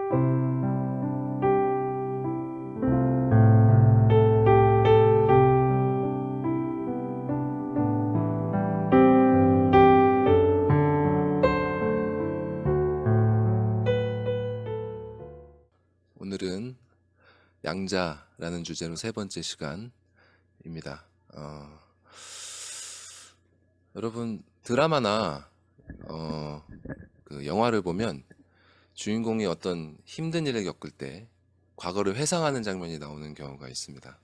오늘은 양자라는 주제로 세 번째 시간입니다. 여러분 드라마나 그 영화를 보면 주인공이 어떤 힘든 일을 겪을 때 과거를 회상하는 장면이 나오는 경우가 있습니다.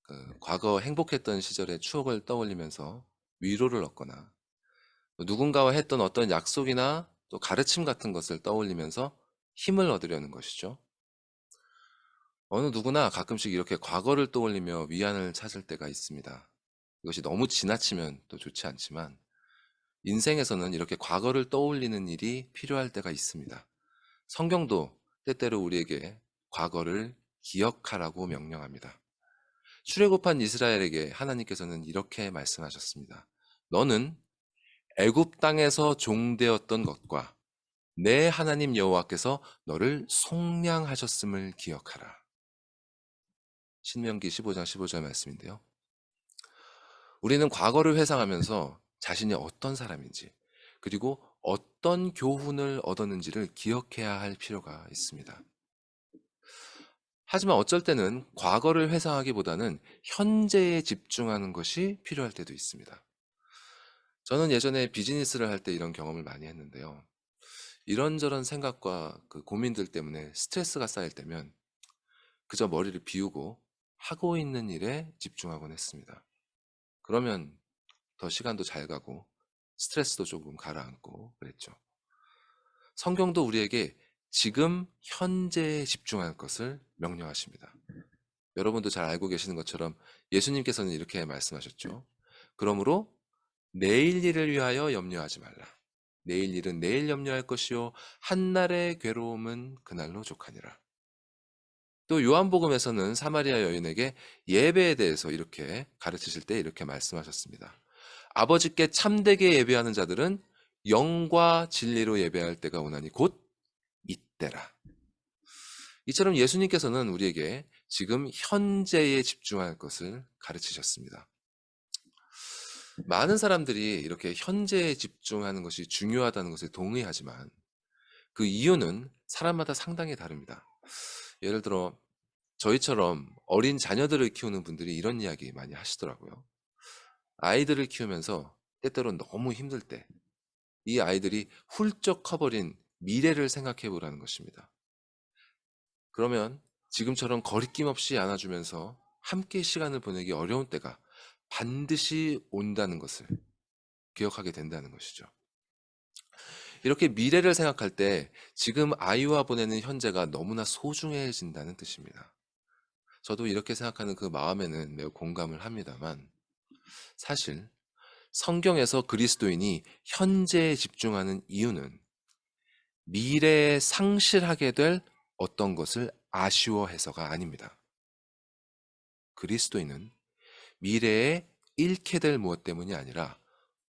그 과거 행복했던 시절의 추억을 떠올리면서 위로를 얻거나 또 누군가와 했던 어떤 약속이나 또 가르침 같은 것을 떠올리면서 힘을 얻으려는 것이죠. 어느 누구나 가끔씩 이렇게 과거를 떠올리며 위안을 찾을 때가 있습니다. 이것이 너무 지나치면 또 좋지 않지만 인생에서는 이렇게 과거를 떠올리는 일이 필요할 때가 있습니다. 성경도 때때로 우리에게 과거를 기억하라고 명령합니다. 출애굽한 이스라엘에게 하나님께서는 이렇게 말씀하셨습니다. 너는 애굽 땅에서 종되었던 것과 내 하나님 여호와께서 너를 속량하셨음을 기억하라. 신명기 15장 15절 말씀인데요. 우리는 과거를 회상하면서 자신이 어떤 사람인지 그리고 어떤 교훈을 얻었는지를 기억해야 할 필요가 있습니다. 하지만 어쩔 때는 과거를 회상하기보다는 현재에 집중하는 것이 필요할 때도 있습니다. 저는 예전에 비즈니스를 할 때 이런 경험을 많이 했는데요. 이런저런 생각과 그 고민들 때문에 스트레스가 쌓일 때면 그저 머리를 비우고 하고 있는 일에 집중하곤 했습니다. 그러면 더 시간도 잘 가고 스트레스도 조금 가라앉고 그랬죠. 성경도 우리에게 지금 현재에 집중할 것을 명령하십니다. 여러분도 잘 알고 계시는 것처럼 예수님께서는 이렇게 말씀하셨죠. 그러므로 내일 일을 위하여 염려하지 말라. 내일 일은 내일 염려할 것이요 한날의 괴로움은 그날로 족하니라. 또 요한복음에서는 사마리아 여인에게 예배에 대해서 이렇게 가르치실 때 이렇게 말씀하셨습니다. 아버지께 참되게 예배하는 자들은 영과 진리로 예배할 때가 오나니 곧 이때라. 이처럼 예수님께서는 우리에게 지금 현재에 집중할 것을 가르치셨습니다. 많은 사람들이 이렇게 현재에 집중하는 것이 중요하다는 것에 동의하지만 그 이유는 사람마다 상당히 다릅니다. 예를 들어 저희처럼 어린 자녀들을 키우는 분들이 이런 이야기 많이 하시더라고요. 아이들을 키우면서 때때로 너무 힘들 때 이 아이들이 훌쩍 커버린 미래를 생각해 보라는 것입니다. 그러면 지금처럼 거리낌 없이 안아주면서 함께 시간을 보내기 어려운 때가 반드시 온다는 것을 기억하게 된다는 것이죠. 이렇게 미래를 생각할 때 지금 아이와 보내는 현재가 너무나 소중해진다는 뜻입니다. 저도 이렇게 생각하는 그 마음에는 매우 공감을 합니다만 사실 성경에서 그리스도인이 현재에 집중하는 이유는 미래에 상실하게 될 어떤 것을 아쉬워해서가 아닙니다. 그리스도인은 미래에 잃게 될 무엇 때문이 아니라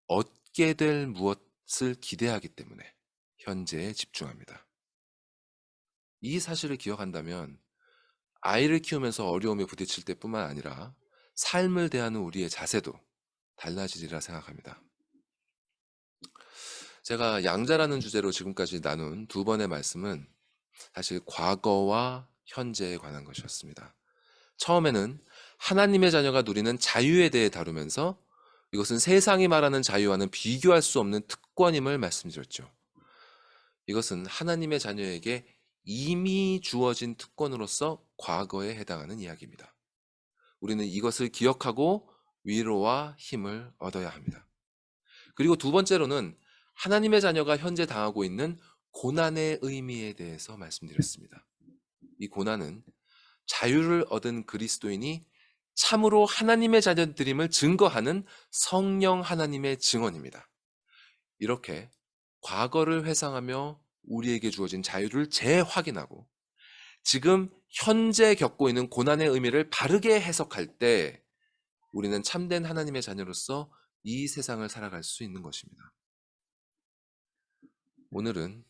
얻게 될 무엇을 기대하기 때문에 현재에 집중합니다. 이 사실을 기억한다면 아이를 키우면서 어려움에 부딪힐 때뿐만 아니라 삶을 대하는 우리의 자세도 달라지리라 생각합니다. 제가 양자라는 주제로 지금까지 나눈 두 번의 말씀은 사실 과거와 현재에 관한 것이었습니다. 처음에는 하나님의 자녀가 누리는 자유에 대해 다루면서 이것은 세상이 말하는 자유와는 비교할 수 없는 특권임을 말씀드렸죠. 이것은 하나님의 자녀에게 이미 주어진 특권으로서 과거에 해당하는 이야기입니다. 우리는 이것을 기억하고 위로와 힘을 얻어야 합니다. 그리고 두 번째로는 하나님의 자녀가 현재 당하고 있는 고난의 의미에 대해서 말씀드렸습니다. 이 고난은 자유를 얻은 그리스도인이 참으로 하나님의 자녀들임을 증거하는 성령 하나님의 증언입니다. 이렇게 과거를 회상하며 우리에게 주어진 자유를 재확인하고 지금 현재 겪고 있는 고난의 의미를 바르게 해석할 때 우리는 참된 하나님의 자녀로서 이 세상을 살아갈 수 있는 것입니다. 오늘은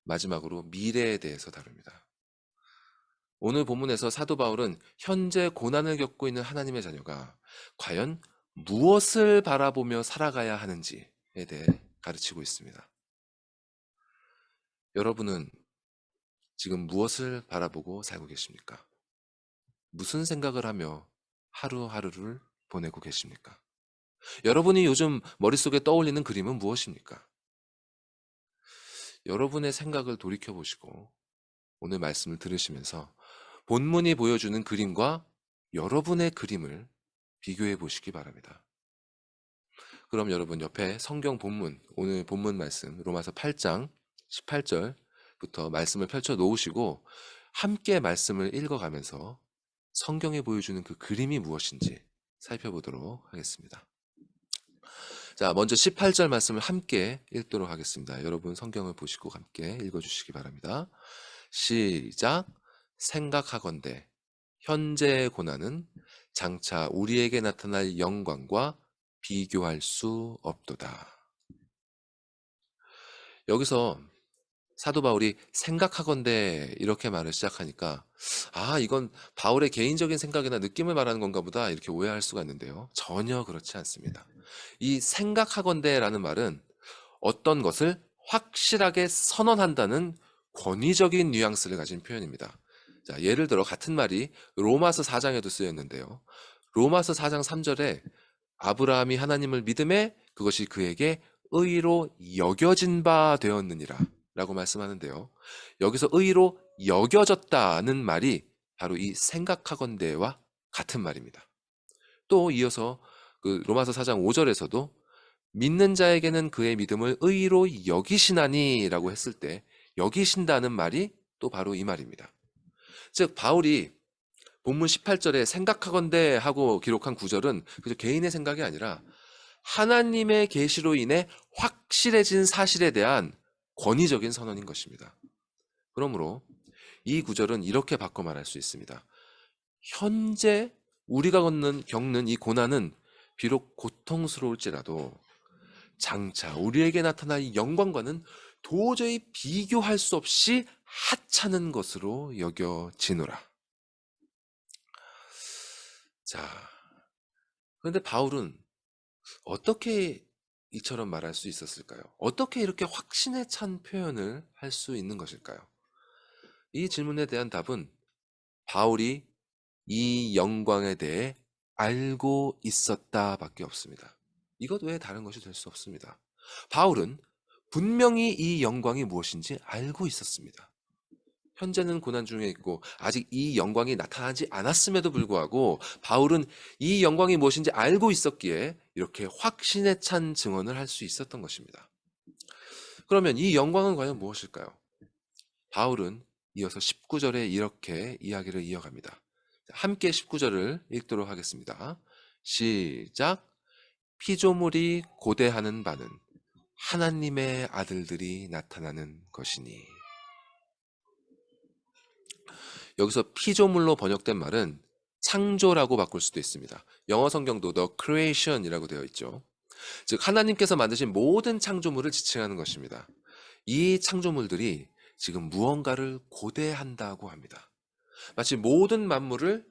마지막으로 미래에 대해서 다룹니다. 오늘 본문에서 사도 바울은 현재 고난을 겪고 있는 하나님의 자녀가 과연 무엇을 바라보며 살아가야 하는지에 대해 가르치고 있습니다. 여러분은 지금 무엇을 바라보고 살고 계십니까? 무슨 생각을 하며 하루하루를 보내고 계십니까? 여러분이 요즘 머릿속에 떠올리는 그림은 무엇입니까? 여러분의 생각을 돌이켜보시고 오늘 말씀을 들으시면서 본문이 보여주는 그림과 여러분의 그림을 비교해 보시기 바랍니다. 그럼 여러분 옆에 성경 본문, 오늘 본문 말씀 로마서 8장 18절부터 말씀을 펼쳐 놓으시고 함께 말씀을 읽어가면서 성경에 보여주는 그 그림이 무엇인지 살펴보도록 하겠습니다. 자, 먼저 18절 말씀을 함께 읽도록 하겠습니다. 여러분 성경을 보시고 함께 읽어주시기 바랍니다. 시작. 생각하건대 현재의 고난은 장차 우리에게 나타날 영광과 비교할 수 없도다. 여기서 사도 바울이 생각하건대 이렇게 말을 시작하니까 이건 바울의 개인적인 생각이나 느낌을 말하는 건가 보다 이렇게 오해할 수가 있는데요. 전혀 그렇지 않습니다. 이 생각하건대라는 말은 어떤 것을 확실하게 선언한다는 권위적인 뉘앙스를 가진 표현입니다. 자, 예를 들어 같은 말이 로마서 4장에도 쓰였는데요. 로마서 4장 3절에 아브라함이 하나님을 믿음에 그것이 그에게 의로 여겨진 바 되었느니라 라고 말씀하는데요. 여기서 의로 여겨졌다는 말이 바로 이 생각하건대와 같은 말입니다. 또 이어서 그 로마서 4장 5절에서도 믿는 자에게는 그의 믿음을 의로 여기시나니 라고 했을 때 여기신다는 말이 또 바로 이 말입니다. 즉 바울이 본문 18절에 생각하건대 하고 기록한 구절은 그저 개인의 생각이 아니라 하나님의 계시로 인해 확실해진 사실에 대한 권위적인 선언인 것입니다. 그러므로 이 구절은 이렇게 바꿔 말할 수 있습니다. 현재 우리가 겪는 이 고난은 비록 고통스러울지라도 장차 우리에게 나타날 영광과는 도저히 비교할 수 없이 하찮은 것으로 여겨지노라. 자, 그런데 바울은 어떻게 이처럼 말할 수 있었을까요? 어떻게 이렇게 확신에 찬 표현을 할 수 있는 것일까요? 이 질문에 대한 답은 바울이 이 영광에 대해 알고 있었다 밖에 없습니다. 이것 외에 다른 것이 될 수 없습니다. 바울은 분명히 이 영광이 무엇인지 알고 있었습니다. 현재는 고난 중에 있고 아직 이 영광이 나타나지 않았음에도 불구하고 바울은 이 영광이 무엇인지 알고 있었기에 이렇게 확신에 찬 증언을 할 수 있었던 것입니다. 그러면 이 영광은 과연 무엇일까요? 바울은 이어서 19절에 이렇게 이야기를 이어갑니다. 함께 19절을 읽도록 하겠습니다. 시작. 피조물이 고대하는 바는 하나님의 아들들이 나타나는 것이니. 여기서 피조물로 번역된 말은 창조라고 바꿀 수도 있습니다. 영어 성경도 The Creation이라고 되어 있죠. 즉 하나님께서 만드신 모든 창조물을 지칭하는 것입니다. 이 창조물들이 지금 무언가를 고대한다고 합니다. 마치 모든 만물을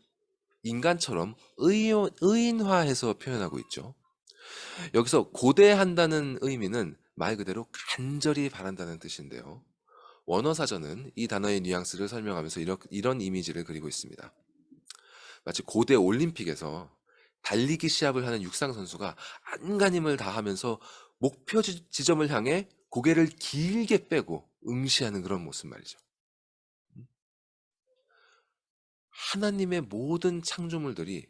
인간처럼 의인화해서 표현하고 있죠. 여기서 고대한다는 의미는 말 그대로 간절히 바란다는 뜻인데요. 원어사전은 이 단어의 뉘앙스를 설명하면서 이런 이미지를 그리고 있습니다. 마치 고대 올림픽에서 달리기 시합을 하는 육상 선수가 안간힘을 다하면서 목표 지점을 향해 고개를 길게 빼고 응시하는 그런 모습 말이죠. 하나님의 모든 창조물들이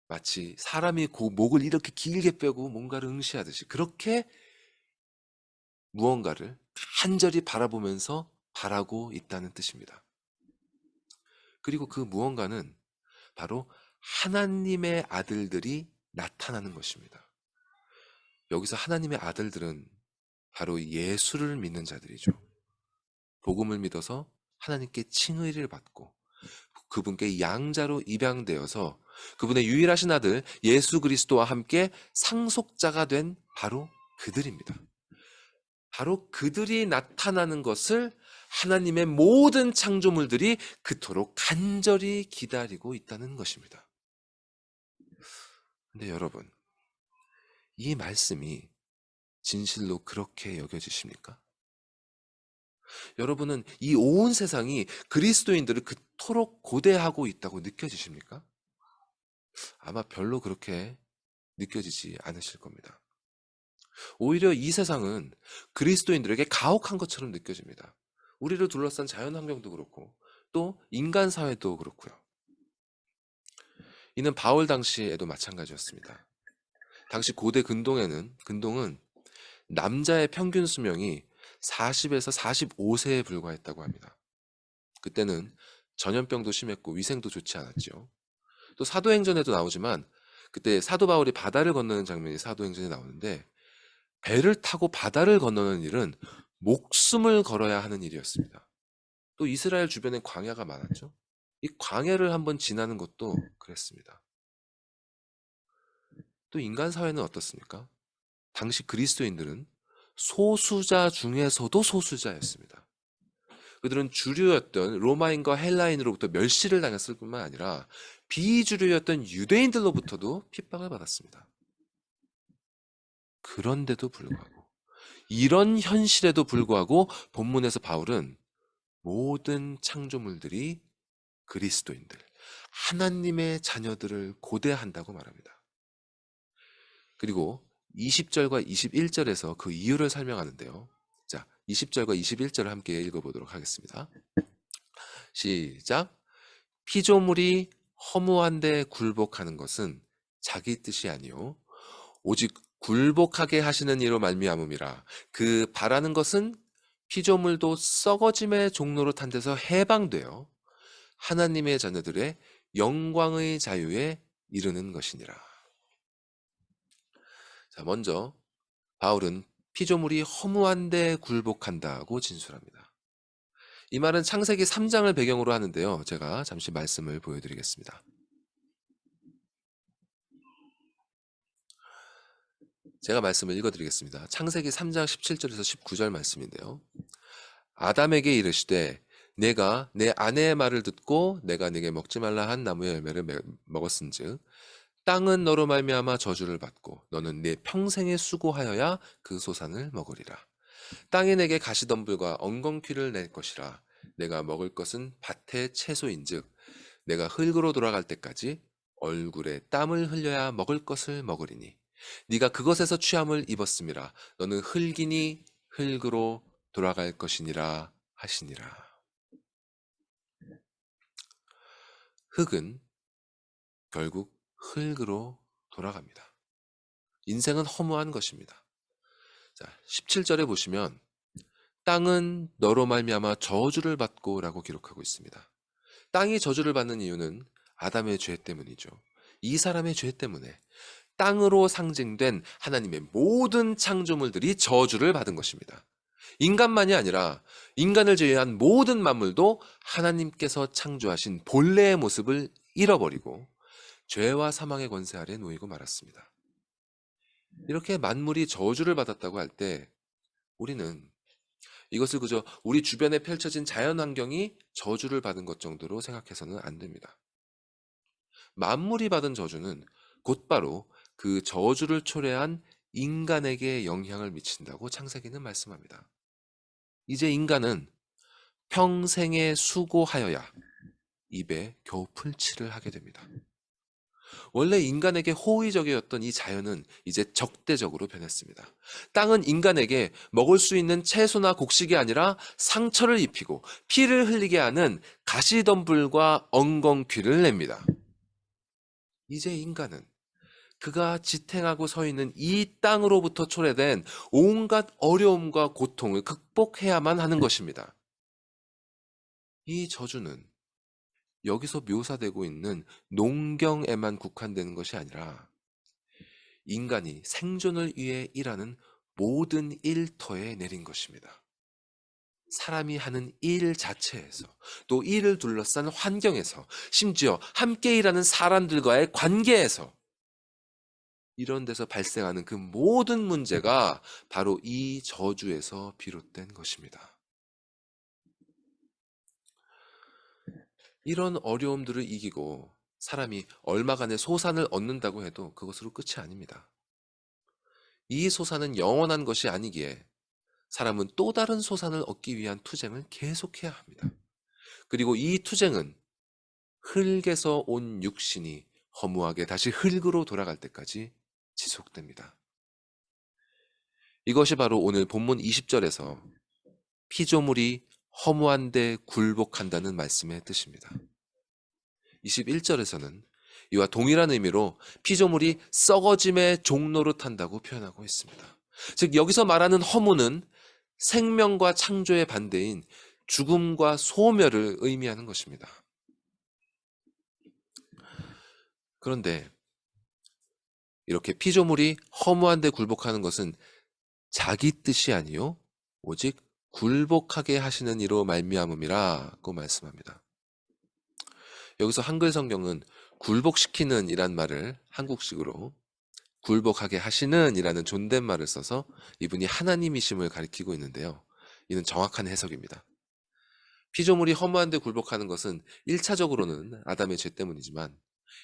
마치 사람이 목을 이렇게 길게 빼고 뭔가를 응시하듯이 그렇게 무언가를 간절히 바라보면서 바라고 있다는 뜻입니다. 그리고 그 무언가는 바로 하나님의 아들들이 나타나는 것입니다. 여기서 하나님의 아들들은 바로 예수를 믿는 자들이죠. 복음을 믿어서 하나님께 칭의를 받고 그분께 양자로 입양되어서 그분의 유일하신 아들 예수 그리스도와 함께 상속자가 된 바로 그들입니다. 바로 그들이 나타나는 것을 하나님의 모든 창조물들이 그토록 간절히 기다리고 있다는 것입니다. 근데 여러분, 이 말씀이 진실로 그렇게 여겨지십니까? 여러분은 이 온 세상이 그리스도인들을 그토록 고대하고 있다고 느껴지십니까? 아마 별로 그렇게 느껴지지 않으실 겁니다. 오히려 이 세상은 그리스도인들에게 가혹한 것처럼 느껴집니다. 우리를 둘러싼 자연환경도 그렇고 또 인간 사회도 그렇고요. 이는 바울 당시에도 마찬가지였습니다. 당시 고대 근동은 남자의 평균 수명이 40에서 45세에 불과했다고 합니다. 그때는 전염병도 심했고 위생도 좋지 않았죠. 또 사도행전에도 나오지만 그때 사도 바울이 바다를 건너는 장면이 사도행전에 나오는데 배를 타고 바다를 건너는 일은 목숨을 걸어야 하는 일이었습니다. 또 이스라엘 주변에 광야가 많았죠. 이 광야를 한번 지나는 것도 그랬습니다. 또 인간 사회는 어떻습니까? 당시 그리스도인들은 소수자 중에서도 소수자였습니다. 그들은 주류였던 로마인과 헬라인으로부터 멸시를 당했을 뿐만 아니라 비주류였던 유대인들로부터도 핍박을 받았습니다. 그런데도 불구하고 이런 현실에도 불구하고 본문에서 바울은 모든 창조물들이 그리스도인들, 하나님의 자녀들을 고대한다고 말합니다. 그리고 20절과 21절에서 그 이유를 설명하는데요. 자, 20절과 21절을 함께 읽어보도록 하겠습니다. 시작. 피조물이 허무한데 굴복하는 것은 자기 뜻이 아니요 오직 굴복하게 하시는 이로 말미암음이라. 그 바라는 것은 피조물도 썩어짐의 종로로 탄 데서 해방되어 하나님의 자녀들의 영광의 자유에 이르는 것이니라. 자, 먼저 바울은 피조물이 허무한데 굴복한다고 진술합니다. 이 말은 창세기 3장을 배경으로 하는데요. 제가 잠시 말씀을 보여드리겠습니다. 제가 말씀을 읽어드리겠습니다. 창세기 3장 17절에서 19절 말씀인데요. 아담에게 이르시되 내가 내 아내의 말을 듣고 내가 네게 먹지 말라 한 나무의 열매를 먹었은즉 땅은 너로 말미암아 저주를 받고 너는 네 평생에 수고하여야 그 소산을 먹으리라. 땅이 내게 가시덤불과 엉겅퀴를 낼 것이라. 내가 먹을 것은 밭의 채소인즉 내가 흙으로 돌아갈 때까지 얼굴에 땀을 흘려야 먹을 것을 먹으리니 네가 그것에서 취함을 입었음이라. 너는 흙이니 흙으로 돌아갈 것이니라 하시니라. 흙은 결국 흙으로 돌아갑니다. 인생은 허무한 것입니다. 자, 17절에 보시면 땅은 너로 말미암아 저주를 받고 라고 기록하고 있습니다. 땅이 저주를 받는 이유는 아담의 죄 때문이죠. 이 사람의 죄 때문에 땅으로 상징된 하나님의 모든 창조물들이 저주를 받은 것입니다. 인간만이 아니라 인간을 제외한 모든 만물도 하나님께서 창조하신 본래의 모습을 잃어버리고 죄와 사망의 권세 아래 놓이고 말았습니다. 이렇게 만물이 저주를 받았다고 할 때 우리는 이것을 그저 우리 주변에 펼쳐진 자연환경이 저주를 받은 것 정도로 생각해서는 안 됩니다. 만물이 받은 저주는 곧바로 그 저주를 초래한 인간에게 영향을 미친다고 창세기는 말씀합니다. 이제 인간은 평생에 수고하여야 입에 겨우 풀칠을 하게 됩니다. 원래 인간에게 호의적이었던 이 자연은 이제 적대적으로 변했습니다. 땅은 인간에게 먹을 수 있는 채소나 곡식이 아니라 상처를 입히고 피를 흘리게 하는 가시덤불과 엉겅퀴를 냅니다. 이제 인간은 그가 지탱하고 서 있는 이 땅으로부터 초래된 온갖 어려움과 고통을 극복해야만 하는 것입니다. 이 저주는 여기서 묘사되고 있는 농경에만 국한되는 것이 아니라 인간이 생존을 위해 일하는 모든 일터에 내린 것입니다. 사람이 하는 일 자체에서 또 이를 둘러싼 환경에서 심지어 함께 일하는 사람들과의 관계에서 이런 데서 발생하는 그 모든 문제가 바로 이 저주에서 비롯된 것입니다. 이런 어려움들을 이기고 사람이 얼마간의 소산을 얻는다고 해도 그것으로 끝이 아닙니다. 이 소산은 영원한 것이 아니기에 사람은 또 다른 소산을 얻기 위한 투쟁을 계속해야 합니다. 그리고 이 투쟁은 흙에서 온 육신이 허무하게 다시 흙으로 돌아갈 때까지 지속됩니다. 이것이 바로 오늘 본문 20절에서 피조물이 허무한데 굴복한다는 말씀의 뜻입니다. 21절에서는 이와 동일한 의미로 피조물이 썩어짐의 종로로 탄다고 표현하고 있습니다. 즉 여기서 말하는 허무는 생명과 창조의 반대인 죽음과 소멸을 의미하는 것입니다. 그런데 이렇게 피조물이 허무한데 굴복하는 것은 자기 뜻이 아니요 오직 굴복하게 하시는 이로 말미암음이라고 말씀합니다. 여기서 한글 성경은 굴복시키는 이란 말을 한국식으로 굴복하게 하시는 이라는 존댓말을 써서 이분이 하나님이심을 가리키고 있는데요. 이는 정확한 해석입니다. 피조물이 허무한데 굴복하는 것은 1차적으로는 아담의 죄 때문이지만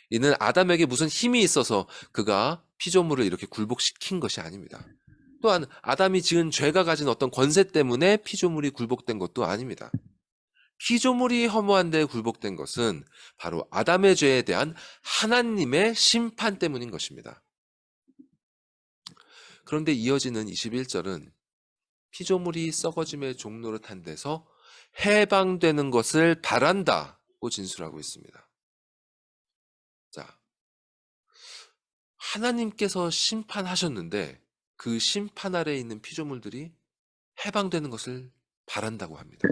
이는 아담에게 무슨 힘이 있어서 그가 피조물을 이렇게 굴복시킨 것이 아닙니다. 또한 아담이 지은 죄가 가진 어떤 권세 때문에 피조물이 굴복된 것도 아닙니다. 피조물이 허무한데 굴복된 것은 바로 아담의 죄에 대한 하나님의 심판 때문인 것입니다. 그런데 이어지는 21절은 피조물이 썩어짐의 종로를 탄 데서 해방되는 것을 바란다고 진술하고 있습니다. 자, 하나님께서 심판하셨는데 그 심판 아래에 있는 피조물들이 해방되는 것을 바란다고 합니다.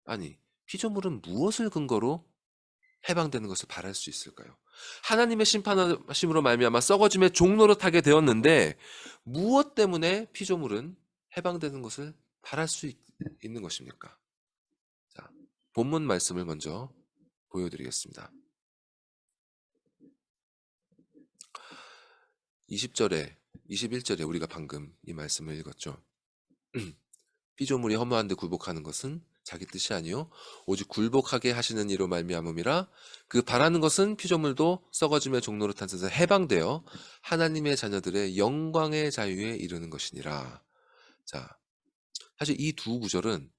아니, 피조물은 무엇을 근거로 해방되는 것을 바랄 수 있을까요? 하나님의 심판하심으로 말미암아 썩어짐의 종로로 타게 되었는데 무엇 때문에 피조물은 해방되는 것을 바랄 수 있는 것입니까? 자, 본문 말씀을 먼저 보여드리겠습니다. 20절에 21절에 우리가 방금 이 말씀을 읽었죠. 피조물이 허무한데 굴복하는 것은 자기 뜻이 아니요 오직 굴복하게 하시는 이로 말미암음이라. 그 바라는 것은 피조물도 썩어짐의 종로로 탄 데서 해방되어 하나님의 자녀들의 영광의 자유에 이르는 것이니라. 자, 사실 이 두 구절은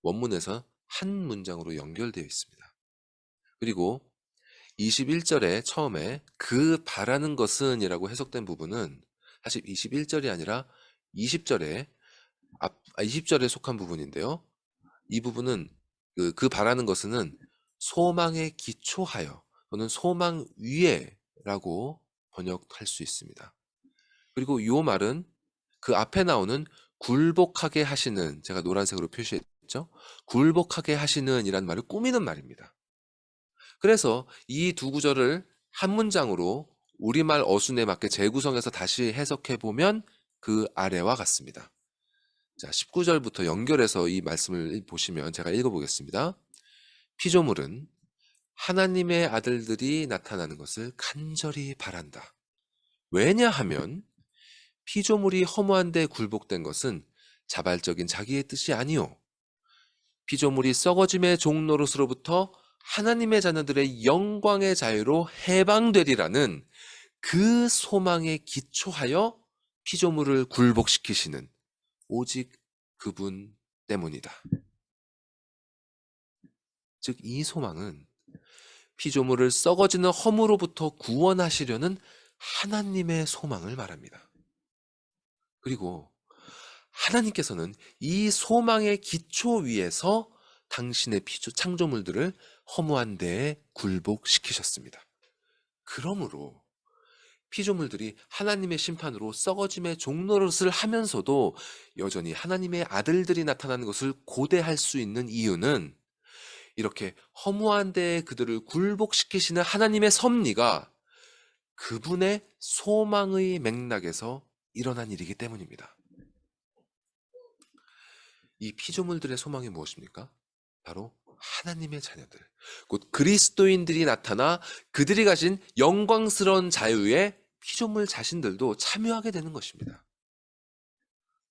원문에서 한 문장으로 연결되어 있습니다. 그리고 21절에 처음에 그 바라는 것은 이라고 해석된 부분은 사실 21절이 아니라 20절에 20절에 속한 부분인데요. 이 부분은 그 바라는 것은 소망에 기초하여 또는 소망 위에라고 번역할 수 있습니다. 그리고 이 말은 그 앞에 나오는 굴복하게 하시는, 제가 노란색으로 표시했죠. 굴복하게 하시는 이란 말을 꾸미는 말입니다. 그래서 이 두 구절을 한 문장으로 우리말 어순에 맞게 재구성해서 다시 해석해 보면 그 아래와 같습니다. 자, 19절부터 연결해서 이 말씀을 보시면 제가 읽어보겠습니다. 피조물은 하나님의 아들들이 나타나는 것을 간절히 바란다. 왜냐하면 피조물이 허무한데 굴복된 것은 자발적인 자기의 뜻이 아니요 피조물이 썩어짐의 종노릇으로부터 하나님의 자녀들의 영광의 자유로 해방되리라는 그 소망에 기초하여 피조물을 굴복시키시는 오직 그분 때문이다. 즉 이 소망은 피조물을 썩어지는 허무로부터 구원하시려는 하나님의 소망을 말합니다. 그리고 하나님께서는 이 소망의 기초 위에서 당신의 창조물들을 허무한 데에 굴복시키셨습니다. 그러므로 피조물들이 하나님의 심판으로 썩어짐의 종노릇을 하면서도 여전히 하나님의 아들들이 나타나는 것을 고대할 수 있는 이유는 이렇게 허무한 데에 그들을 굴복시키시는 하나님의 섭리가 그분의 소망의 맥락에서 일어난 일이기 때문입니다. 이 피조물들의 소망이 무엇입니까? 바로 하나님의 자녀들, 곧 그리스도인들이 나타나 그들이 가진 영광스러운 자유에 피조물 자신들도 참여하게 되는 것입니다.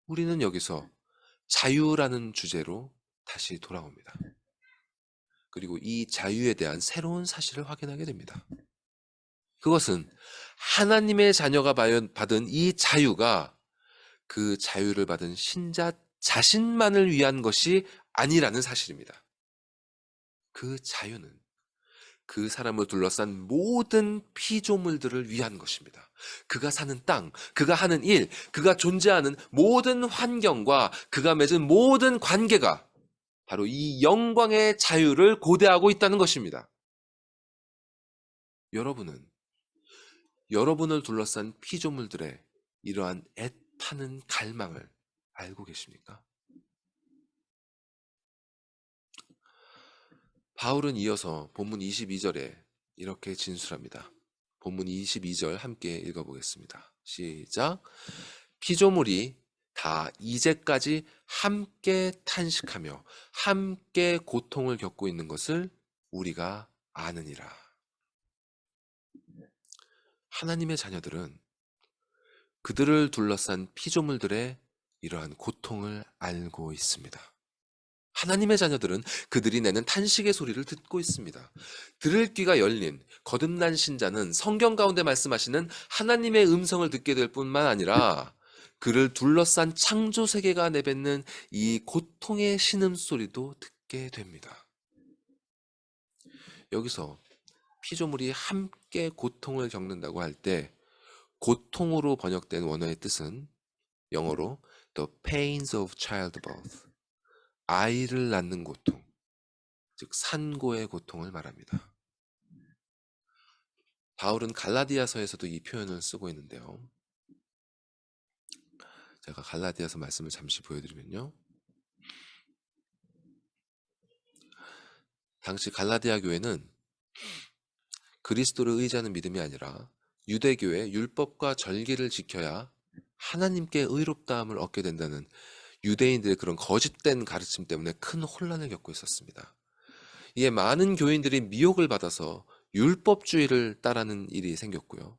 우리는 여기서 자유라는 주제로 다시 돌아옵니다. 그리고 이 자유에 대한 새로운 사실을 확인하게 됩니다. 그것은 하나님의 자녀가 받은 이 자유가 그 자유를 받은 신자 자신만을 위한 것이 아니라는 사실입니다. 그 자유는 그 사람을 둘러싼 모든 피조물들을 위한 것입니다. 그가 사는 땅, 그가 하는 일, 그가 존재하는 모든 환경과 그가 맺은 모든 관계가 바로 이 영광의 자유를 고대하고 있다는 것입니다. 여러분은 여러분을 둘러싼 피조물들의 이러한 애타는 갈망을 알고 계십니까? 바울은 이어서 본문 22절에 이렇게 진술합니다. 본문 22절 함께 읽어보겠습니다. 시작. 피조물이 다 이제까지 함께 탄식하며 함께 고통을 겪고 있는 것을 우리가 아느니라. 하나님의 자녀들은 그들을 둘러싼 피조물들의 이러한 고통을 알고 있습니다. 하나님의 자녀들은 그들이 내는 탄식의 소리를 듣고 있습니다. 들을 귀가 열린 거듭난 신자는 성경 가운데 말씀하시는 하나님의 음성을 듣게 될 뿐만 아니라 그를 둘러싼 창조 세계가 내뱉는 이 고통의 신음소리도 듣게 됩니다. 여기서 피조물이 함께 고통을 겪는다고 할 때 고통으로 번역된 원어의 뜻은 영어로 The pains of childbirth, 아이를 낳는 고통, 즉 산고의 고통을 말합니다. 바울은 갈라디아서에서도 이 표현을 쓰고 있는데요. 제가 갈라디아서 말씀을 잠시 보여드리면요. 당시 갈라디아 교회는 그리스도를 의지하는 믿음이 아니라 유대교의 율법과 절기를 지켜야 하나님께 의롭다함을 얻게 된다는 유대인들의 그런 거짓된 가르침 때문에 큰 혼란을 겪고 있었습니다. 이에 많은 교인들이 미혹을 받아서 율법주의를 따르는 일이 생겼고요.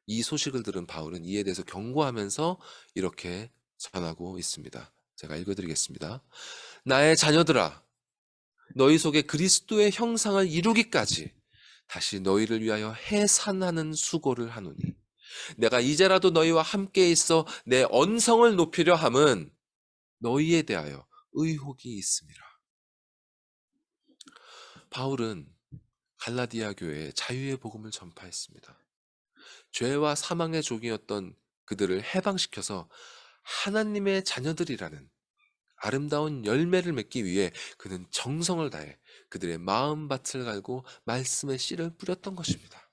이 소식을 들은 바울은 이에 대해서 경고하면서 이렇게 전하고 있습니다. 제가 읽어드리겠습니다. 나의 자녀들아, 너희 속에 그리스도의 형상을 이루기까지 다시 너희를 위하여 해산하는 수고를 하노니 내가 이제라도 너희와 함께 있어 내 언성을 높이려 함은 너희에 대하여 의혹이 있음이라. 바울은 갈라디아 교회에 자유의 복음을 전파했습니다. 죄와 사망의 종이었던 그들을 해방시켜서 하나님의 자녀들이라는 아름다운 열매를 맺기 위해 그는 정성을 다해 그들의 마음밭을 갈고 말씀의 씨를 뿌렸던 것입니다.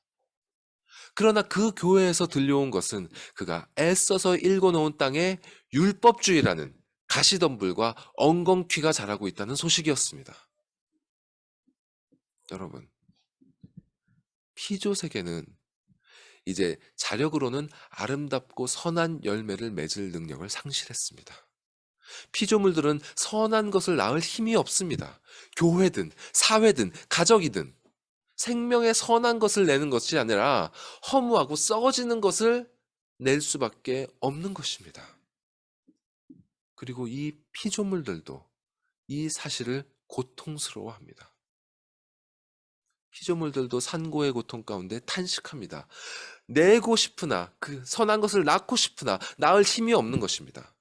그러나 그 교회에서 들려온 것은 그가 애써서 일궈놓은 땅에 율법주의라는 가시덤불과 엉겅퀴가 자라고 있다는 소식이었습니다. 여러분, 피조세계는 이제 자력으로는 아름답고 선한 열매를 맺을 능력을 상실했습니다. 피조물들은 선한 것을 낳을 힘이 없습니다. 교회든 사회든 가족이든 생명의 선한 것을 내는 것이 아니라 허무하고 썩어지는 것을 낼 수밖에 없는 것입니다. 그리고 이 피조물들도 이 사실을 고통스러워합니다. 피조물들도 산고의 고통 가운데 탄식합니다. 내고 싶으나 그 선한 것을 낳고 싶으나 낳을 힘이 없는 것입니다.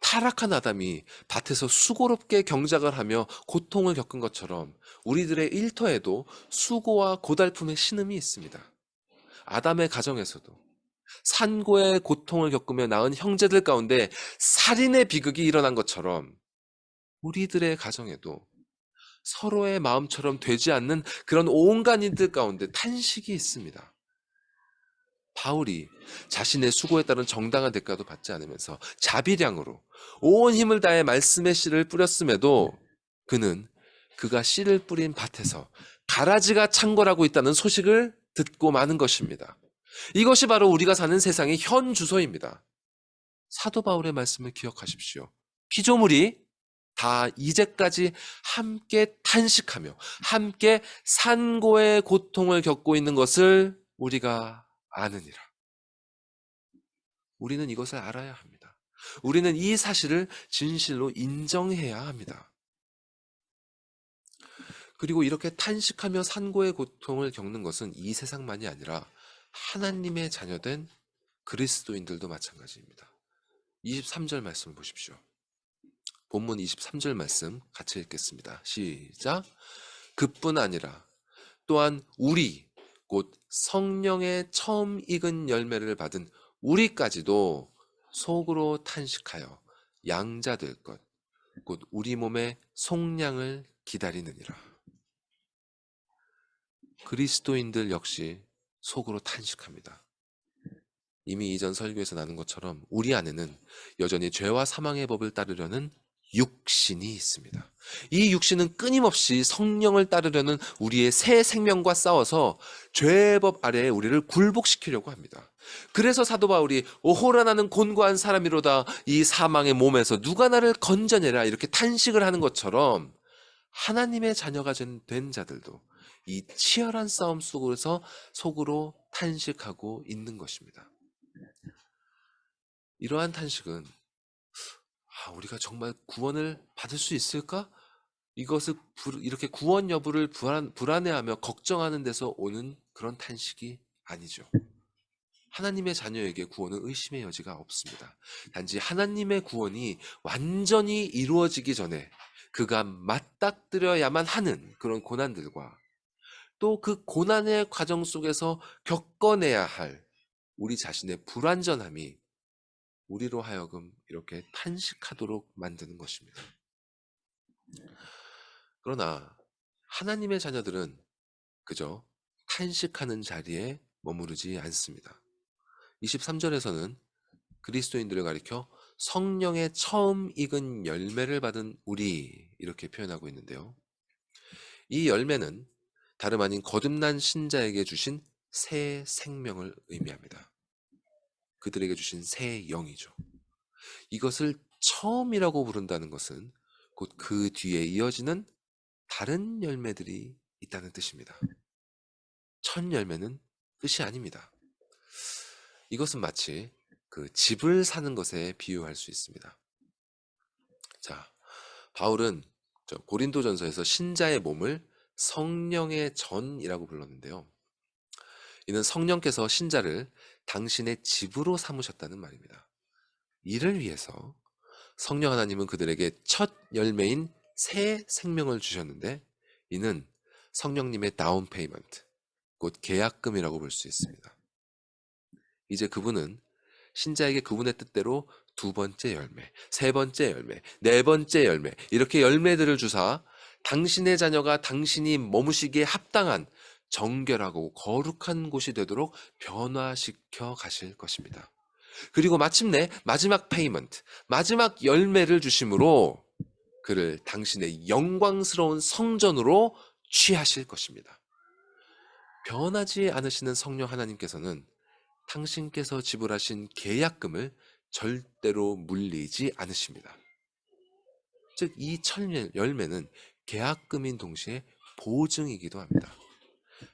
타락한 아담이 밭에서 수고롭게 경작을 하며 고통을 겪은 것처럼 우리들의 일터에도 수고와 고달픔의 신음이 있습니다. 아담의 가정에서도 산고의 고통을 겪으며 낳은 형제들 가운데 살인의 비극이 일어난 것처럼 우리들의 가정에도 서로의 마음처럼 되지 않는 그런 온갖 일들 가운데 탄식이 있습니다. 바울이 자신의 수고에 따른 정당한 대가도 받지 않으면서 자비량으로 온 힘을 다해 말씀의 씨를 뿌렸음에도 그는 그가 씨를 뿌린 밭에서 가라지가 창궐하고 있다는 소식을 듣고 마는 것입니다. 이것이 바로 우리가 사는 세상의 현 주소입니다. 사도 바울의 말씀을 기억하십시오. 피조물이 다 이제까지 함께 탄식하며 함께 산고의 고통을 겪고 있는 것을 우리가 아느니라. 우리는 이것을 알아야 합니다. 우리는 이 사실을 진실로 인정해야 합니다. 그리고 이렇게 탄식하며 산고의 고통을 겪는 것은 이 세상만이 아니라 하나님의 자녀된 그리스도인들도 마찬가지입니다. 23절 말씀을 보십시오. 본문 23절 말씀 같이 읽겠습니다. 시작. 그뿐 아니라 또한 우리 곧 성령의 처음 익은 열매를 받은 우리까지도 속으로 탄식하여 양자 될 것 곧 우리 몸의 속량을 기다리느니라. 그리스도인들 역시 속으로 탄식합니다. 이미 이전 설교에서 나눈 것처럼 우리 안에는 여전히 죄와 사망의 법을 따르려는 육신이 있습니다. 이 육신은 끊임없이 성령을 따르려는 우리의 새 생명과 싸워서 죄의 법 아래에 우리를 굴복시키려고 합니다. 그래서 사도 바울이 오호라 나는 곤고한 사람이로다 이 사망의 몸에서 누가 나를 건져내라 이렇게 탄식을 하는 것처럼 하나님의 자녀가 된 자들도 이 치열한 싸움 속에서 속으로 탄식하고 있는 것입니다. 이러한 탄식은 우리가 정말 구원을 받을 수 있을까? 이것을 이렇게 구원 여부를 불안해하며 걱정하는 데서 오는 그런 탄식이 아니죠. 하나님의 자녀에게 구원은 의심의 여지가 없습니다. 단지 하나님의 구원이 완전히 이루어지기 전에 그가 맞닥뜨려야만 하는 그런 고난들과 또 그 고난의 과정 속에서 겪어내야 할 우리 자신의 불완전함이 우리로 하여금 이렇게 탄식하도록 만드는 것입니다. 그러나 하나님의 자녀들은 그저 탄식하는 자리에 머무르지 않습니다. 23절에서는 그리스도인들을 가리켜 성령의 처음 익은 열매를 받은 우리 이렇게 표현하고 있는데요. 이 열매는 다름 아닌 거듭난 신자에게 주신 새 생명을 의미합니다. 그들에게 주신 새 영이죠. 이것을 처음이라고 부른다는 것은 곧 그 뒤에 이어지는 다른 열매들이 있다는 뜻입니다. 첫 열매는 끝이 아닙니다. 이것은 마치 그 집을 사는 것에 비유할 수 있습니다. 자, 바울은 고린도전서에서 신자의 몸을 성령의 전이라고 불렀는데요. 이는 성령께서 신자를 당신의 집으로 삼으셨다는 말입니다. 이를 위해서 성령 하나님은 그들에게 첫 열매인 새 생명을 주셨는데 이는 성령님의 다운 페이먼트, 곧 계약금이라고 볼 수 있습니다. 이제 그분은 신자에게 그분의 뜻대로 두 번째 열매, 세 번째 열매, 네 번째 열매 이렇게 열매들을 주사 당신의 자녀가 당신이 머무시기에 합당한 정결하고 거룩한 곳이 되도록 변화시켜 가실 것입니다. 그리고 마침내 마지막 페이먼트, 마지막 열매를 주심으로 그를 당신의 영광스러운 성전으로 취하실 것입니다. 변하지 않으시는 성령 하나님께서는 당신께서 지불하신 계약금을 절대로 물리지 않으십니다. 즉, 이 첫 열매는 계약금인 동시에 보증이기도 합니다.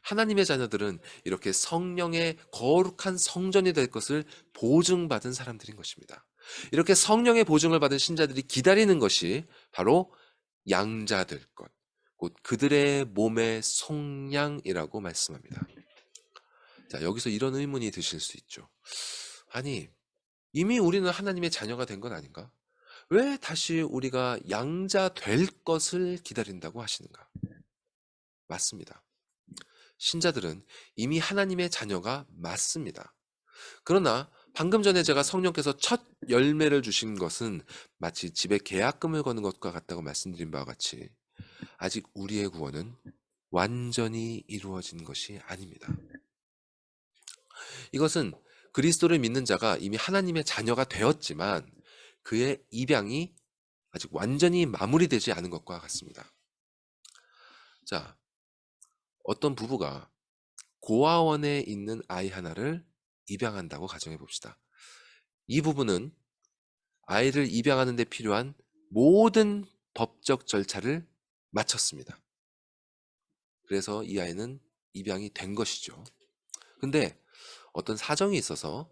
하나님의 자녀들은 이렇게 성령의 거룩한 성전이 될 것을 보증받은 사람들인 것입니다. 이렇게 성령의 보증을 받은 신자들이 기다리는 것이 바로 양자될 것, 곧 그들의 몸의 속량이라고 말씀합니다. 자, 여기서 이런 의문이 드실 수 있죠. 아니, 이미 우리는 하나님의 자녀가 된 건 아닌가? 왜 다시 우리가 양자 될 것을 기다린다고 하시는가? 맞습니다. 신자들은 이미 하나님의 자녀가 맞습니다. 그러나 방금 전에 제가 성령께서 첫 열매를 주신 것은 마치 집에 계약금을 거는 것과 같다고 말씀드린 바와 같이 아직 우리의 구원은 완전히 이루어진 것이 아닙니다. 이것은 그리스도를 믿는 자가 이미 하나님의 자녀가 되었지만 그의 입양이 아직 완전히 마무리되지 않은 것과 같습니다. 자, 어떤 부부가 고아원에 있는 아이 하나를 입양한다고 가정해 봅시다. 이 부부는 아이를 입양하는 데 필요한 모든 법적 절차를 마쳤습니다. 그래서 이 아이는 입양이 된 것이죠. 근데 어떤 사정이 있어서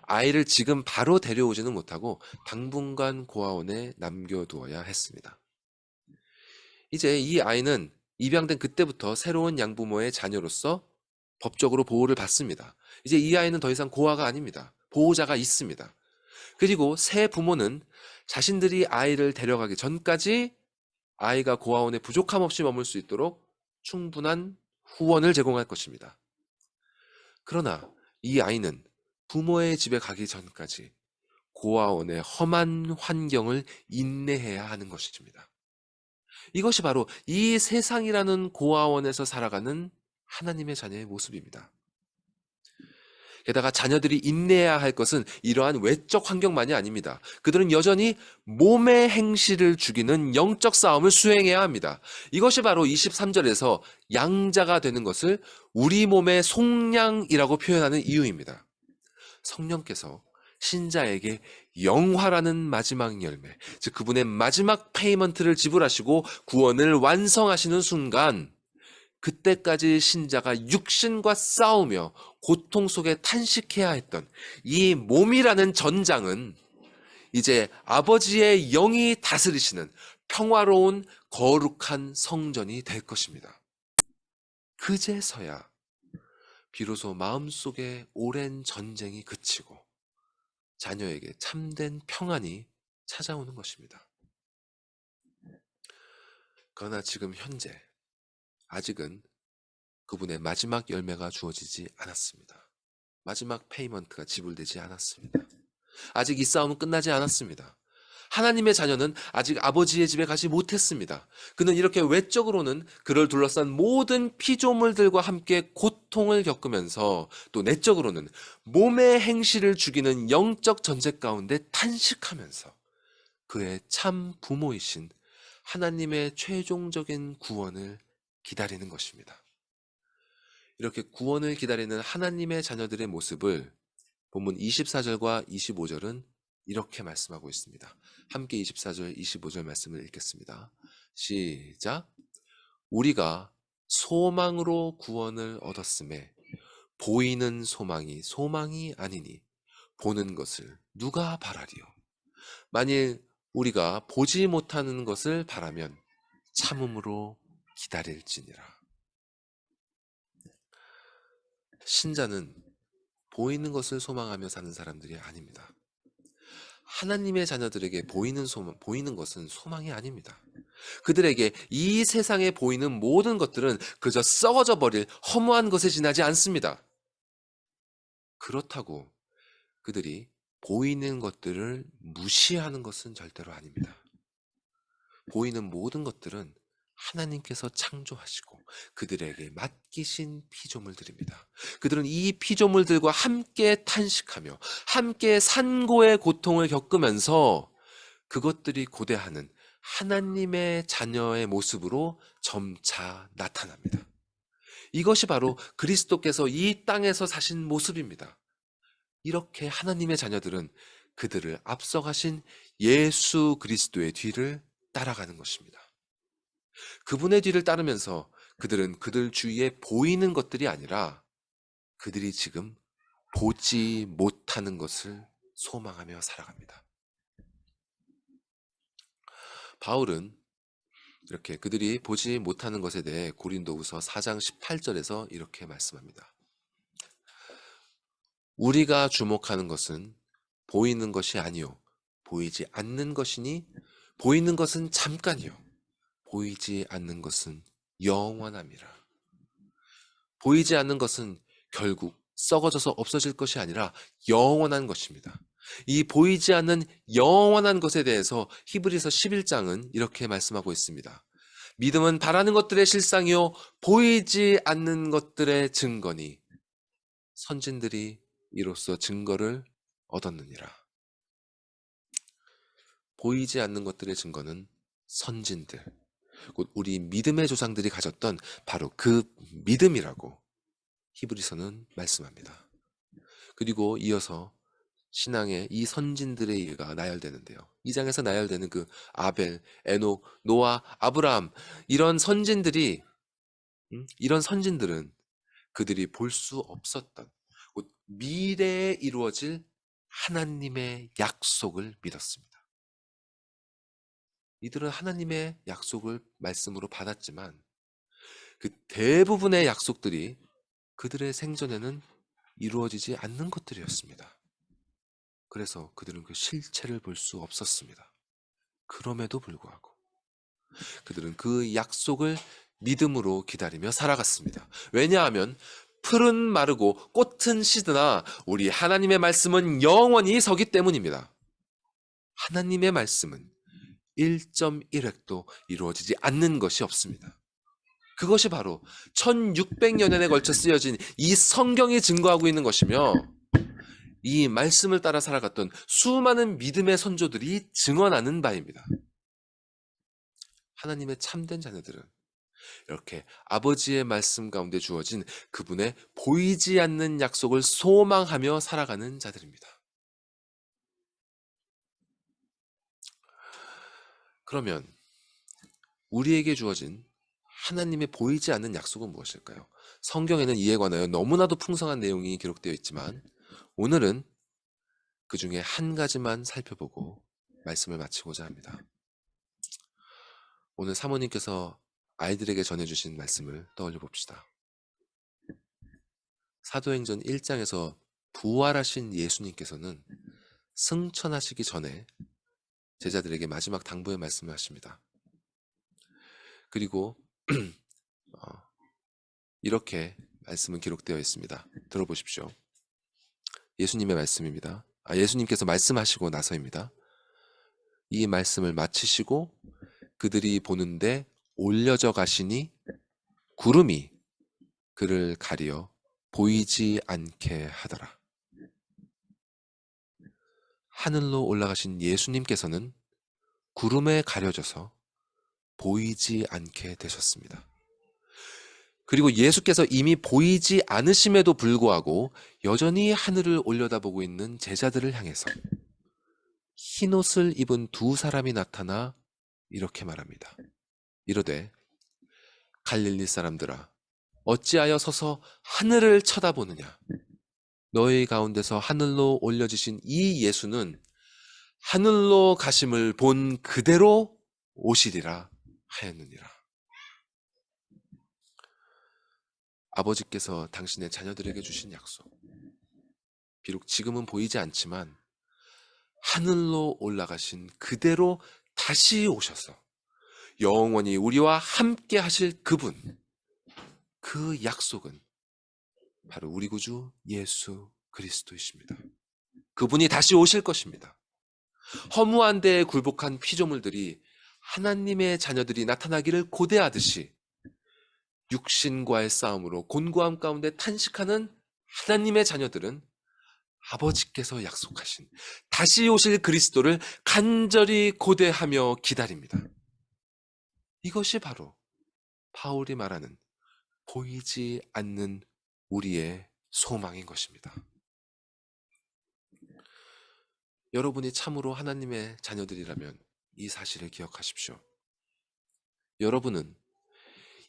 아이를 지금 바로 데려오지는 못하고 당분간 고아원에 남겨두어야 했습니다. 이제 이 아이는 입양된 그때부터 새로운 양부모의 자녀로서 법적으로 보호를 받습니다. 이제 이 아이는 더 이상 고아가 아닙니다. 보호자가 있습니다. 그리고 새 부모는 자신들이 아이를 데려가기 전까지 아이가 고아원에 부족함 없이 머물 수 있도록 충분한 후원을 제공할 것입니다. 그러나 이 아이는 부모의 집에 가기 전까지 고아원의 험한 환경을 인내해야 하는 것입니다. 이것이 바로 이 세상이라는 고아원에서 살아가는 하나님의 자녀의 모습입니다. 게다가 자녀들이 인내해야 할 것은 이러한 외적 환경만이 아닙니다. 그들은 여전히 몸의 행실을 죽이는 영적 싸움을 수행해야 합니다. 이것이 바로 23절에서 양자가 되는 것을 우리 몸의 속량이라고 표현하는 이유입니다. 성령께서 신자에게 영화라는 마지막 열매, 즉 그분의 마지막 페이먼트를 지불하시고 구원을 완성하시는 순간, 그때까지 신자가 육신과 싸우며 고통 속에 탄식해야 했던 이 몸이라는 전장은 이제 아버지의 영이 다스리시는 평화로운 거룩한 성전이 될 것입니다. 그제서야 비로소 마음속에 오랜 전쟁이 그치고 자녀에게 참된 평안이 찾아오는 것입니다. 그러나 지금 현재 아직은 그분의 마지막 열매가 주어지지 않았습니다. 마지막 페이먼트가 지불되지 않았습니다. 아직 이 싸움은 끝나지 않았습니다. 하나님의 자녀는 아직 아버지의 집에 가지 못했습니다. 그는 이렇게 외적으로는 그를 둘러싼 모든 피조물들과 함께 고통을 겪으면서 또 내적으로는 몸의 행실을 죽이는 영적 전쟁 가운데 탄식하면서 그의 참 부모이신 하나님의 최종적인 구원을 기다리는 것입니다. 이렇게 구원을 기다리는 하나님의 자녀들의 모습을 본문 24절과 25절은 이렇게 말씀하고 있습니다. 함께 24절, 25절 말씀을 읽겠습니다. 시작. 우리가 소망으로 구원을 얻었음에 보이는 소망이 소망이 아니니 보는 것을 누가 바라리요? 만일 우리가 보지 못하는 것을 바라면 참음으로 기다릴지니라. 신자는 보이는 것을 소망하며 사는 사람들이 아닙니다. 하나님의 자녀들에게 보이는 것은 소망이 아닙니다. 그들에게 이 세상에 보이는 모든 것들은 그저 썩어져 버릴 허무한 것에 지나지 않습니다. 그렇다고 그들이 보이는 것들을 무시하는 것은 절대로 아닙니다. 보이는 모든 것들은 하나님께서 창조하시고 그들에게 맡기신 피조물들입니다. 그들은 이 피조물들과 함께 탄식하며 함께 산고의 고통을 겪으면서 그것들이 고대하는 하나님의 자녀의 모습으로 점차 나타납니다. 이것이 바로 그리스도께서 이 땅에서 사신 모습입니다. 이렇게 하나님의 자녀들은 그들을 앞서가신 예수 그리스도의 뒤를 따라가는 것입니다. 그분의 뒤를 따르면서 그들은 그들 주위에 보이는 것들이 아니라 그들이 지금 보지 못하는 것을 소망하며 살아갑니다. 바울은 이렇게 그들이 보지 못하는 것에 대해 고린도후서 4장 18절에서 이렇게 말씀합니다. 우리가 주목하는 것은 보이는 것이 아니요 보이지 않는 것이니 보이는 것은 잠깐이요 보이지 않는 것은 영원함이라. 보이지 않는 것은 결국 썩어져서 없어질 것이 아니라 영원한 것입니다. 이 보이지 않는 영원한 것에 대해서 히브리서 11장은 이렇게 말씀하고 있습니다. 믿음은 바라는 것들의 실상이요 보이지 않는 것들의 증거니 선진들이 이로써 증거를 얻었느니라. 보이지 않는 것들의 증거는 선진들, 곧 우리 믿음의 조상들이 가졌던 바로 그 믿음이라고 히브리서는 말씀합니다. 그리고 이어서 신앙의 이 선진들의 예가 나열되는데요. 이 장에서 나열되는 그 아벨, 에녹, 노아, 아브라함 이런 선진들은 그들이 볼 수 없었던 곧 미래에 이루어질 하나님의 약속을 믿었습니다. 이들은 하나님의 약속을 말씀으로 받았지만 그 대부분의 약속들이 그들의 생전에는 이루어지지 않는 것들이었습니다. 그래서 그들은 그 실체를 볼 수 없었습니다. 그럼에도 불구하고 그들은 그 약속을 믿음으로 기다리며 살아갔습니다. 왜냐하면 풀은 마르고 꽃은 시드나 우리 하나님의 말씀은 영원히 서기 때문입니다. 하나님의 말씀은 1.1획도 이루어지지 않는 것이 없습니다. 그것이 바로 1600년에 걸쳐 쓰여진 이 성경이 증거하고 있는 것이며 이 말씀을 따라 살아갔던 수많은 믿음의 선조들이 증언하는 바입니다. 하나님의 참된 자녀들은 이렇게 아버지의 말씀 가운데 주어진 그분의 보이지 않는 약속을 소망하며 살아가는 자들입니다. 그러면 우리에게 주어진 하나님의 보이지 않는 약속은 무엇일까요? 성경에는 이에 관하여 너무나도 풍성한 내용이 기록되어 있지만 오늘은 그 중에 한 가지만 살펴보고 말씀을 마치고자 합니다. 오늘 사모님께서 아이들에게 전해주신 말씀을 떠올려 봅시다. 사도행전 1장에서 부활하신 예수님께서는 승천하시기 전에 제자들에게 마지막 당부의 말씀을 하십니다. 그리고 이렇게 말씀은 기록되어 있습니다. 들어보십시오. 예수님의 말씀입니다. 예수님께서 말씀하시고 나서입니다. 이 말씀을 마치시고 그들이 보는데 올려져 가시니 구름이 그를 가리어 보이지 않게 하더라. 하늘로 올라가신 예수님께서는 구름에 가려져서 보이지 않게 되셨습니다. 그리고 예수께서 이미 보이지 않으심에도 불구하고 여전히 하늘을 올려다보고 있는 제자들을 향해서 흰옷을 입은 두 사람이 나타나 이렇게 말합니다. 이르되 갈릴리 사람들아 어찌하여 서서 하늘을 쳐다보느냐. 너희 가운데서 하늘로 올려지신 이 예수는 하늘로 가심을 본 그대로 오시리라 하였느니라. 아버지께서 당신의 자녀들에게 주신 약속, 비록 지금은 보이지 않지만 하늘로 올라가신 그대로 다시 오셔서 영원히 우리와 함께 하실 그분, 그 약속은 바로 우리 구주 예수 그리스도이십니다. 그분이 다시 오실 것입니다. 허무한 데에 굴복한 피조물들이 하나님의 자녀들이 나타나기를 고대하듯이 육신과의 싸움으로 곤고함 가운데 탄식하는 하나님의 자녀들은 아버지께서 약속하신 다시 오실 그리스도를 간절히 고대하며 기다립니다. 이것이 바로 바울이 말하는 보이지 않는 우리의 소망인 것입니다. 여러분이 참으로 하나님의 자녀들이라면 이 사실을 기억하십시오. 여러분은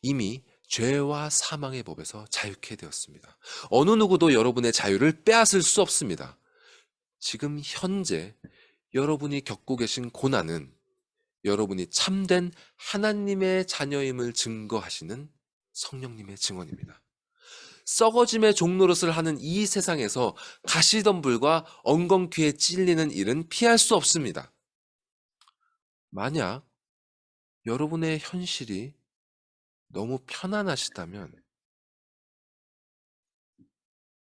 이미 죄와 사망의 법에서 자유케 되었습니다. 어느 누구도 여러분의 자유를 빼앗을 수 없습니다. 지금 현재 여러분이 겪고 계신 고난은 여러분이 참된 하나님의 자녀임을 증거하시는 성령님의 증언입니다. 썩어짐의 종노릇을 하는 이 세상에서 가시덤불과 엉겅퀴에 찔리는 일은 피할 수 없습니다. 만약 여러분의 현실이 너무 편안하시다면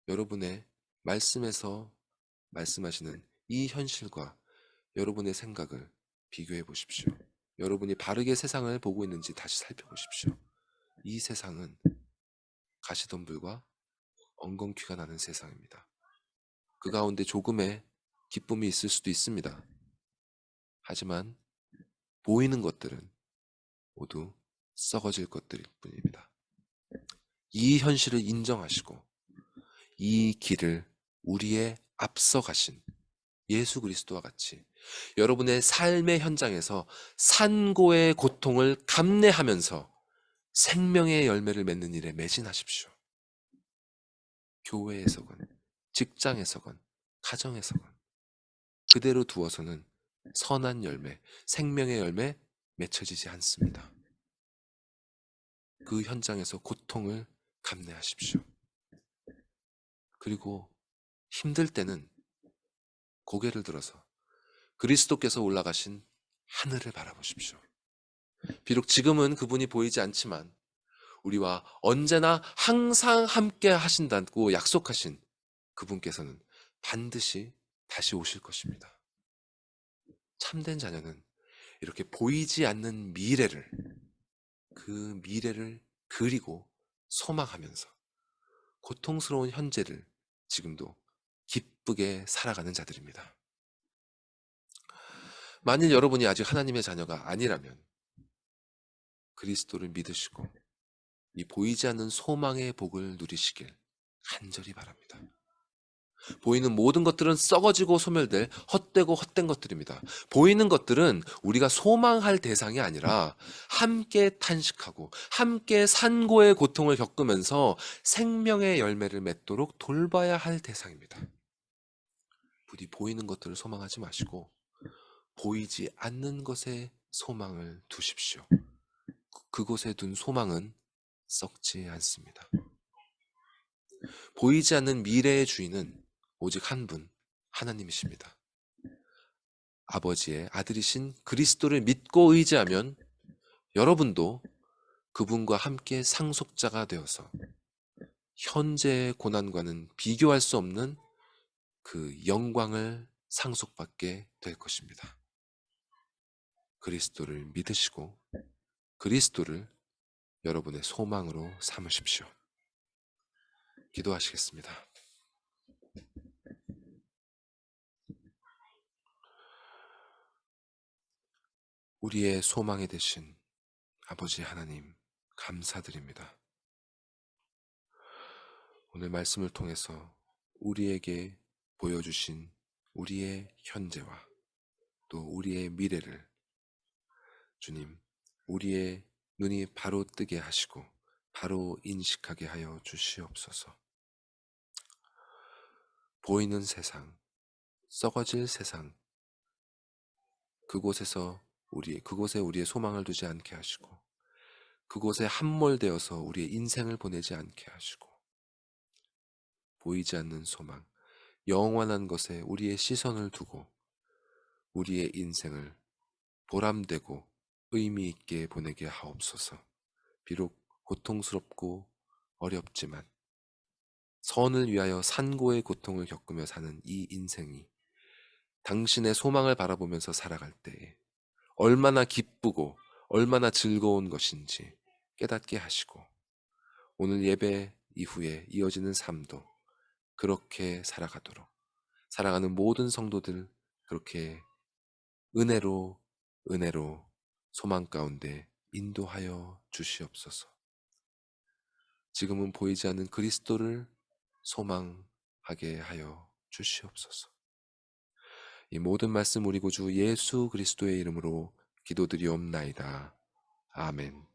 여러분의 말씀에서 말씀하시는 이 현실과 여러분의 생각을 비교해 보십시오. 여러분이 바르게 세상을 보고 있는지 다시 살펴보십시오. 이 세상은 가시덤불과 엉겅퀴가 나는 세상입니다. 그 가운데 조금의 기쁨이 있을 수도 있습니다. 하지만 보이는 것들은 모두 썩어질 것들일 뿐입니다. 이 현실을 인정하시고 이 길을 우리의 앞서 가신 예수 그리스도와 같이 여러분의 삶의 현장에서 산고의 고통을 감내하면서 생명의 열매를 맺는 일에 매진하십시오. 교회에서건 직장에서건 가정에서건 그대로 두어서는 선한 열매, 생명의 열매 맺혀지지 않습니다. 그 현장에서 고통을 감내하십시오. 그리고 힘들 때는 고개를 들어서 그리스도께서 올라가신 하늘을 바라보십시오. 비록 지금은 그분이 보이지 않지만 우리와 언제나 항상 함께 하신다고 약속하신 그분께서는 반드시 다시 오실 것입니다. 참된 자녀는 이렇게 보이지 않는 미래를, 그 미래를 그리고 소망하면서 고통스러운 현재를 지금도 기쁘게 살아가는 자들입니다. 만일 여러분이 아직 하나님의 자녀가 아니라면 그리스도를 믿으시고 이 보이지 않는 소망의 복을 누리시길 간절히 바랍니다. 보이는 모든 것들은 썩어지고 소멸될 헛되고 헛된 것들입니다. 보이는 것들은 우리가 소망할 대상이 아니라 함께 탄식하고 함께 산고의 고통을 겪으면서 생명의 열매를 맺도록 돌봐야 할 대상입니다. 부디 보이는 것들을 소망하지 마시고 보이지 않는 것에 소망을 두십시오. 그곳에 둔 소망은 썩지 않습니다. 보이지 않는 미래의 주인은 오직 한 분, 하나님이십니다. 아버지의 아들이신 그리스도를 믿고 의지하면 여러분도 그분과 함께 상속자가 되어서 현재의 고난과는 비교할 수 없는 그 영광을 상속받게 될 것입니다. 그리스도를 믿으시고 그리스도를 여러분의 소망으로 삼으십시오. 기도하시겠습니다. 우리의 소망이 되신 아버지 하나님, 감사드립니다. 오늘 말씀을 통해서 우리에게 보여주신 우리의 현재와 또 우리의 미래를 주님, 우리의 눈이 바로 뜨게 하시고 바로 인식하게 하여 주시옵소서. 보이는 세상, 썩어질 세상, 그곳에 우리의 소망을 두지 않게 하시고 그곳에 함몰되어서 우리의 인생을 보내지 않게 하시고 보이지 않는 소망, 영원한 것에 우리의 시선을 두고 우리의 인생을 보람되고 의미 있게 보내게 하옵소서. 비록 고통스럽고 어렵지만 선을 위하여 산고의 고통을 겪으며 사는 이 인생이 당신의 소망을 바라보면서 살아갈 때에 얼마나 기쁘고 얼마나 즐거운 것인지 깨닫게 하시고 오늘 예배 이후에 이어지는 삶도 그렇게 살아가는 모든 성도들 그렇게 은혜로 소망 가운데 인도하여 주시옵소서. 지금은 보이지 않는 그리스도를 소망하게 하여 주시옵소서. 이 모든 말씀 우리 구주 예수 그리스도의 이름으로 기도드리옵나이다. 아멘.